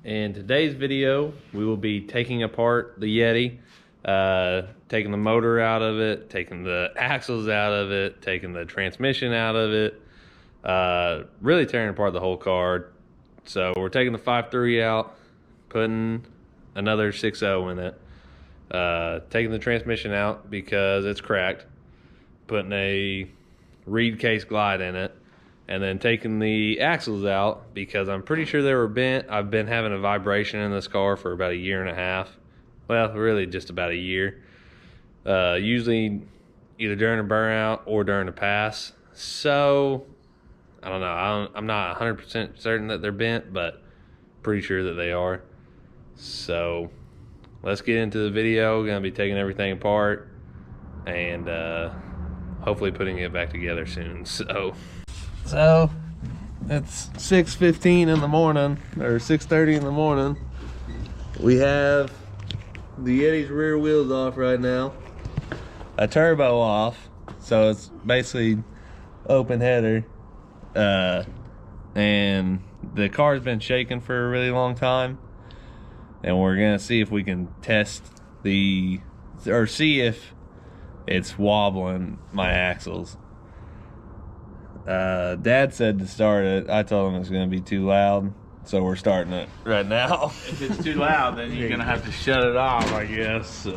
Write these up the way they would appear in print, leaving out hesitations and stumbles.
In today's video, we will be taking apart the Yeti, taking the motor out of it, taking the axles out of it, taking the transmission out of it, really tearing apart the whole car. So we're taking the 5.3 out, putting another 6.0 in it, taking the transmission out because it's cracked, putting a reed case glide in it, and then taking the axles out because I'm pretty sure they were bent. I've been having a vibration in this car for about 1.5 years. Well, really just about a year. Usually either during a burnout or during a pass. So, I don't know. I'm not 100% certain that they're bent, but pretty sure that they are. So, let's get into the video. We're going to be taking everything apart and hopefully putting it back together soon. So it's 6:15 in the morning, or 6:30 in the morning. We have the Yeti's rear wheels off right now, a turbo off, so it's basically open header, and the car's been shaking for a really long time, and we're gonna see if we can test see if it's wobbling my axles. Dad said to start it. I told him it's going to be too loud, so we're starting it right now. If it's too loud, then you're going to have to shut it off, I guess.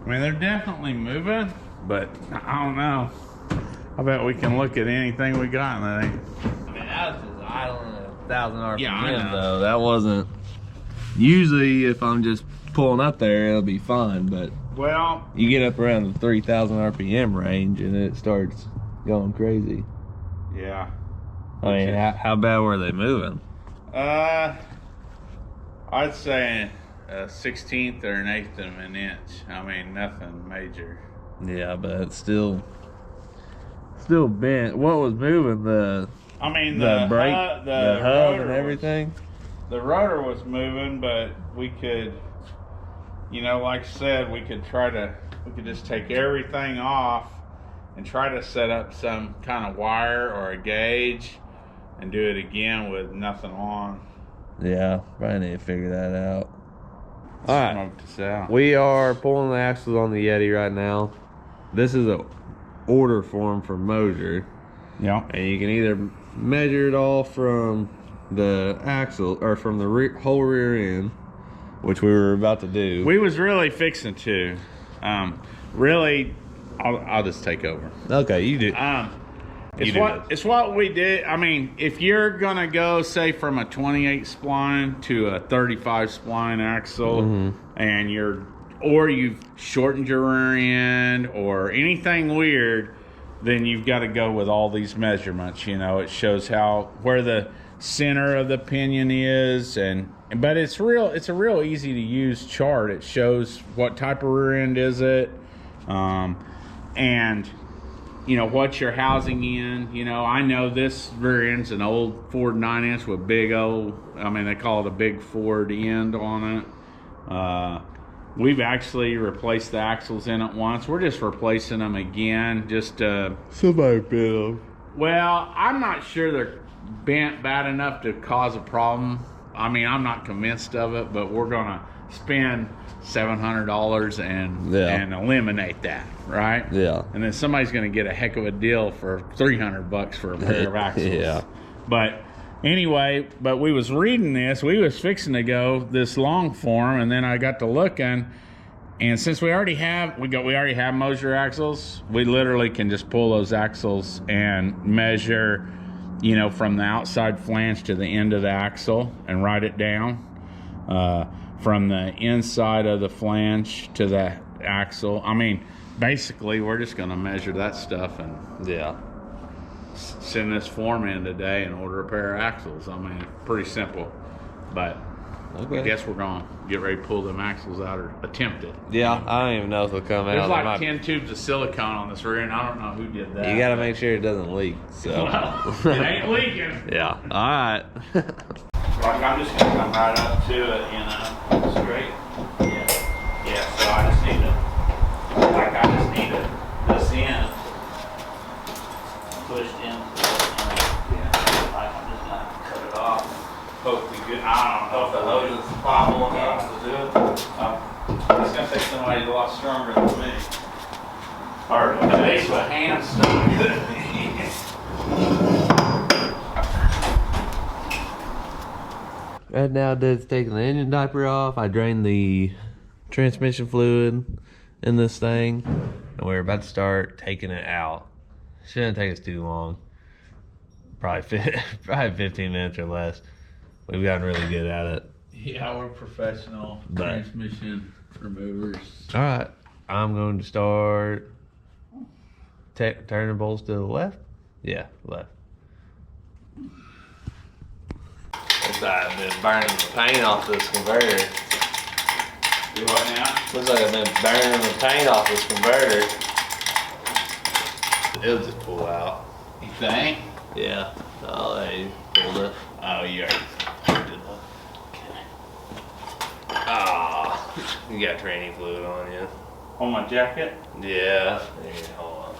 I mean, they're definitely moving, but I don't know. I bet we can look at anything we got in that. I mean, that was just idling at 1,000 RPM, Yeah, though. That wasn't... Usually, if I'm just pulling up there, it'll be fine, but... Well... You get up around the 3,000 RPM range, and it starts going crazy. Yeah. I mean, how bad were they moving? I'd say... a 1/16 or an 1/8 of an inch. I mean, nothing major. Yeah, but it's still bent. What was moving? The brake, the hub, and everything. The rotor was moving, but we could, like I said, we could just take everything off and try to set up some kind of wire or a gauge and do it again with nothing on. Yeah, probably need to figure that out. All right, we are pulling the axles on the Yeti right now. This is a order form from Moser. Yeah. And you can either measure it all from the axle or from the whole rear end, which we were about to do. We was really fixing to. Really, I'll just take over. Okay, you do. It's what we did. I mean, if you're gonna go, say, from a 28 spline to a 35 spline axle, and you've shortened your rear end or anything weird, then you've got to go with all these measurements. It shows where the center of the pinion is, but it's a real easy to use chart. It shows what type of rear end is it, and what you're housing in. I know this rear end's an old Ford 9-inch with big old, they call it a big Ford end on it. We've actually replaced the axles in it once. We're just replacing them again. Somebody bent them. Well, I'm not sure they're bent bad enough to cause a problem. I'm not convinced of it, but we're gonna spend $700 and eliminate that, right? Yeah. And then somebody's going to get a heck of a deal for $300 for a pair of axles. Yeah. But anyway, we was reading this. We was fixing to go this long form, and then I got to looking, and since we already have Moser axles, we literally can just pull those axles and measure, from the outside flange to the end of the axle and write it down. From the inside of the flange to the axle. Basically, we're just going to measure that stuff and send this form in today and order a pair of axles. Pretty simple. But Okay. I guess we're gonna get ready to pull them axles out or attempt it. Yeah, I don't even know if they'll come There's out. like 10 tubes of silicone on this rear, and I don't know who did that. You got to make sure it doesn't leak. So. Well, it ain't leaking. Yeah. All right. Like, I'm just gonna come right up to it, you know, straight. Yeah. Yeah. So I just need this end pushed in. Yeah. Like I'm just gonna cut it off. Hopefully good. I don't know if the hose is powerful enough to do it. It's gonna take somebody a lot stronger than me. Or at least with hands stronger than me. Right now, Dad's taking the engine diaper off. I drained the transmission fluid in this thing, and we're about to start taking it out. Shouldn't take us too long. Probably 15 minutes or less. We've gotten really good at it. Yeah, we're professional transmission removers. All right, I'm going to start turning bolts to the left. Yeah, left. I've been burning the paint off this converter. Do what now? Looks like I've been burning the paint off this converter. It'll just pull out. You think? Yeah. Oh, they pulled it. Oh, you already did that. Ah, you got training fluid on you. On my jacket? Yeah. Here, hold on.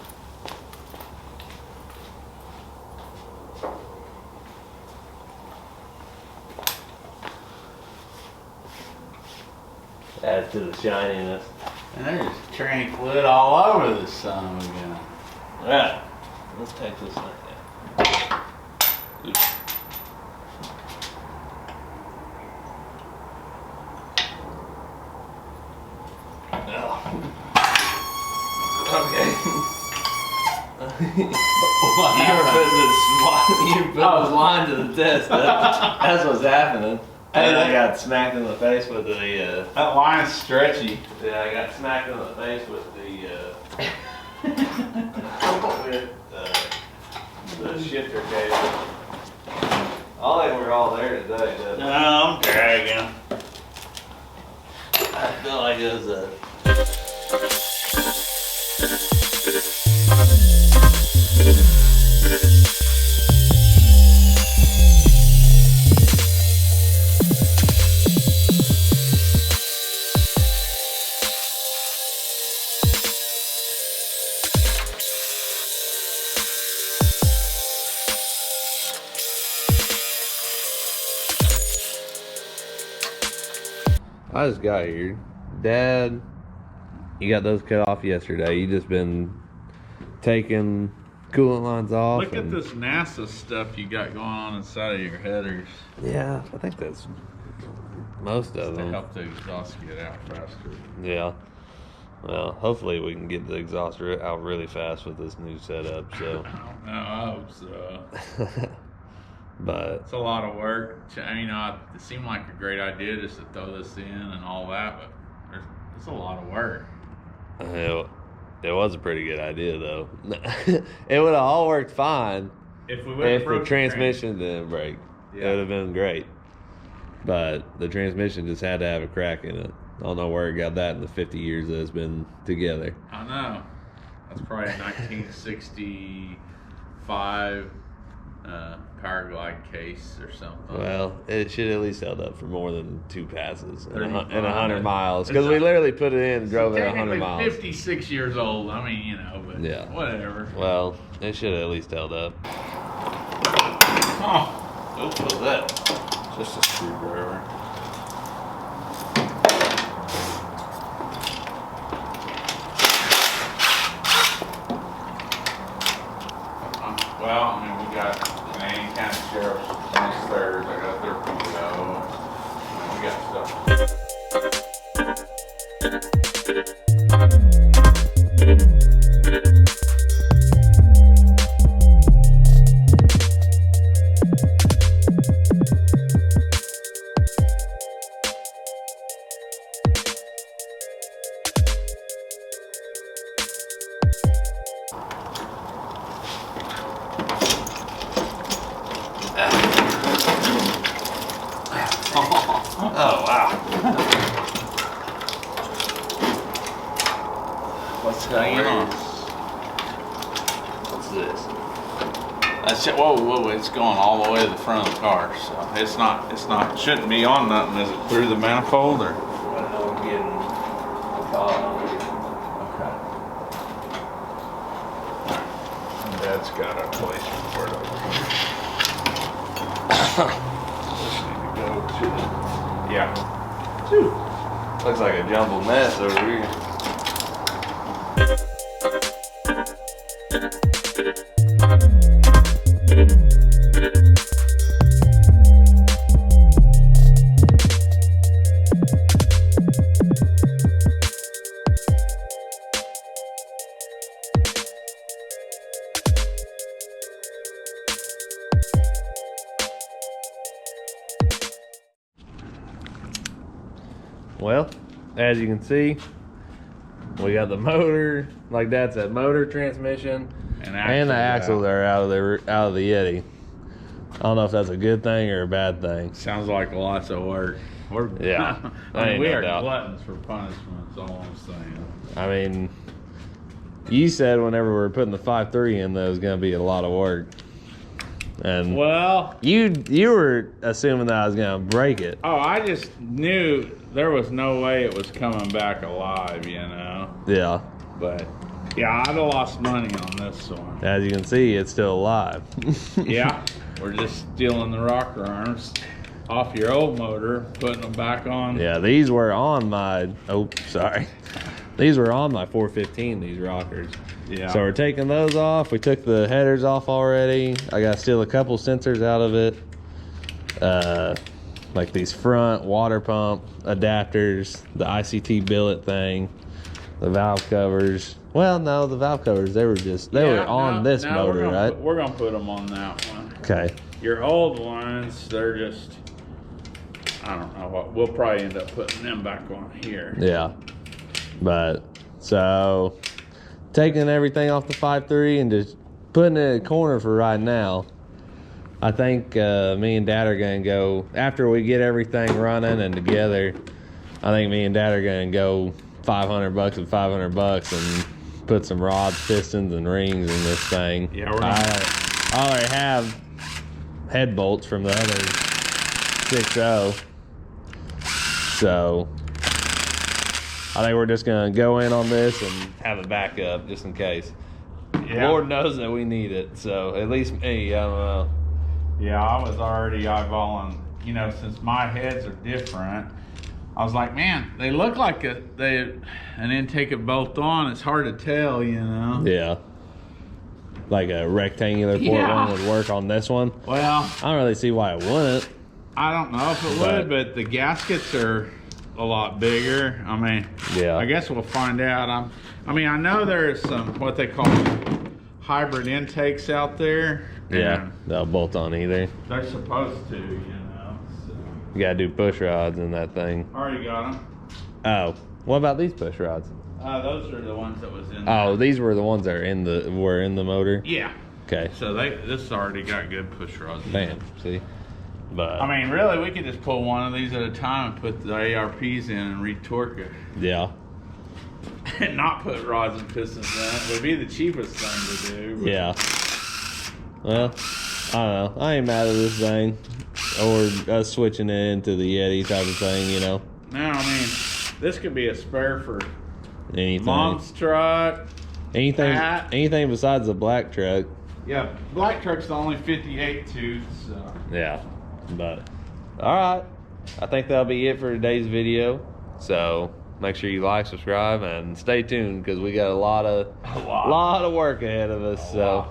Add to the shininess. And there's training fluid all over this son of a gun. Alright, let's take this thing down. Oops. You're putting this line to the test. That's what's happening. And I got smacked in the face with the. That line's stretchy. Yeah, I got smacked in the face with the shifter cable. I think we're all there today, doesn't No, it? I'm dragging. I feel like it was a. I just got here. Dad, you got those cut off yesterday. You just been taking coolant lines off. Look at this NASA stuff you got going on inside of your headers. Yeah, I think that's most of To them. help the exhaust get out faster. Yeah. Well, hopefully we can get the exhauster out really fast with this new setup. So, No, I hope so. but It's a lot of work. I mean, it seemed like a great idea just to throw this in and all that, but it's a lot of work. it was a pretty good idea though. It would have all worked fine If we if the transmission didn't break. It would have been great. But the transmission just had to have a crack in it. I don't know where it got that in the 50 years that it's been together. I know. That's probably a 1965 power glide case or something. Well, it should at least held up for more than 2 passes and 35. 100 miles. Because we literally put it in and drove it 100 Technically miles. 56 years old. I mean, you know, but Yeah. whatever. Well, it should have at least held up. Oh, What was that? just a screwdriver. Well, I mean, we got the Canadian County Sheriff's 23rd. I got their PO. And we got Oh, wow. What's hanging on? What's this? That's it. Whoa, whoa, it's going all the way to the front of the car. So it's not, shouldn't be on nothing. Is it through the manifold or? Well, I'm getting Okay. Dad's got a place for it over here. Just need to go to the, yeah. Phew. Looks like a jumbled mess over here. Well, as you can see, we got the motor, like Dad said, motor, transmission, and the axles are out of the Yeti. I don't know if that's a good thing or a bad thing. Sounds like lots of work. Yeah, I mean, we no are doubt. gluttons for punishment. That's all I'm saying. I mean, you said whenever we were putting the 5.3 in, that it was going to be a lot of work. And well, you were assuming that I was going to break it. Oh, I just knew there was no way it was coming back alive, you know. Yeah. But yeah, I'd have lost money on this one. As you can see, it's still alive. Yeah, we're just stealing the rocker arms off your old motor, putting them back on. Yeah, these were on my, oh, sorry. These were on my 415, these rockers. Yeah. So we're taking those off. We took the headers off already. I got to steal a couple sensors out of it. Like these front water pump adapters, the ICT billet thing, the valve covers. Well, no, the valve covers, they were on this motor, right? We're going to put them on that one. Okay. Your old ones, they're just, I don't know what, we'll probably end up putting them back on here. Yeah. But, so, taking everything off the 5.3 and just putting it in a corner for right now. I think me and Dad are going to go, after we get everything running and together, I think me and Dad are going to go $500 and $500 and put some rods, pistons, and rings in this thing. Yeah, I already have head bolts from the other 6.0. So I think we're just going to go in on this and have a backup just in case. Yeah. Lord knows that we need it. So at least me, I don't know. Yeah, I was already eyeballing, you know, since my heads are different. I was like, man, they look like and then take it bolt on. It's hard to tell, you know. Yeah. Like a rectangular port one would work on this one. Well, I don't really see why it wouldn't. I don't know if it would, but the gaskets are a lot bigger. I mean, yeah. I guess we'll find out. I mean, I know there's some what they call hybrid intakes out there. Yeah, they'll bolt on either. They're supposed to, you know. So. You gotta do push rods in that thing. Already got them. Oh, what about these push rods? Those are the ones that was in. Oh, these were the ones that are in the motor. Yeah. Okay. So this already got good push rods. Bam. See. But I mean, really, we could just pull one of these at a time and put the ARPs in and retorque it. Yeah. And not put rods and pistons in it would be the cheapest thing to do. But. Yeah. Well, I don't know. I ain't mad at this thing. Or us switching it into the Yeti type of thing, you know. No, I mean, this could be a spare for anything. Mom's truck. Anything besides the black truck. Yeah, black truck's the only 58 tooth, so. Yeah. But, alright. I think that'll be it for today's video. So, make sure you like, subscribe, and stay tuned because we got a lot of work ahead of us. So.